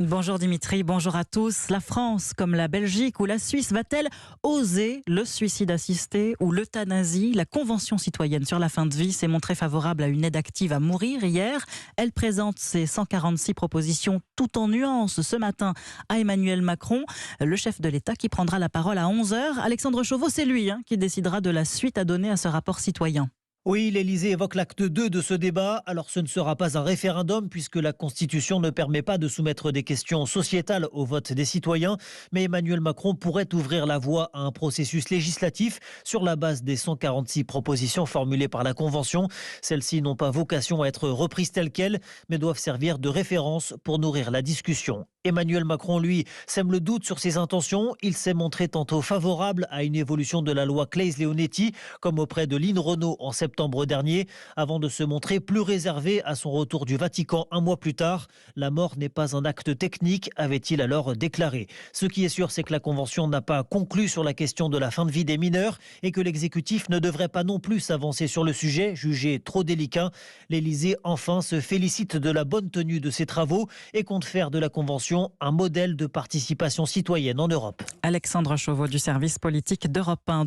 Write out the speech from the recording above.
Bonjour Dimitri, bonjour à tous. La France, comme la Belgique ou la Suisse, va-t-elle oser le suicide assisté ou l'euthanasie? La Convention citoyenne sur la fin de vie s'est montrée favorable à une aide active à mourir hier. Elle présente ses 146 propositions tout en nuances ce matin à Emmanuel Macron, le chef de l'État qui prendra la parole à 11 h. Alexandre Chauveau, c'est lui qui décidera de la suite à donner à ce rapport citoyen. Oui, l'Élysée évoque l'acte 2 de ce débat. Alors ce ne sera pas un référendum puisque la Constitution ne permet pas de soumettre des questions sociétales au vote des citoyens. Mais Emmanuel Macron pourrait ouvrir la voie à un processus législatif sur la base des 146 propositions formulées par la Convention. Celles-ci n'ont pas vocation à être reprises telles quelles, mais doivent servir de référence pour nourrir la discussion. Emmanuel Macron, lui, sème le doute sur ses intentions. Il s'est montré tantôt favorable à une évolution de la loi Claeys-Leonetti, comme auprès de Lynn Renault en septembre dernier, avant de se montrer plus réservé à son retour du Vatican un mois plus tard. La mort n'est pas un acte technique, avait-il alors déclaré. Ce qui est sûr, c'est que la Convention n'a pas conclu sur la question de la fin de vie des mineurs et que l'exécutif ne devrait pas non plus s'avancer sur le sujet, jugé trop délicat. L'Élysée, enfin, se félicite de la bonne tenue de ses travaux et compte faire de la Convention un modèle de participation citoyenne en Europe. Alexandre Chauveau du service politique d'Europe 1.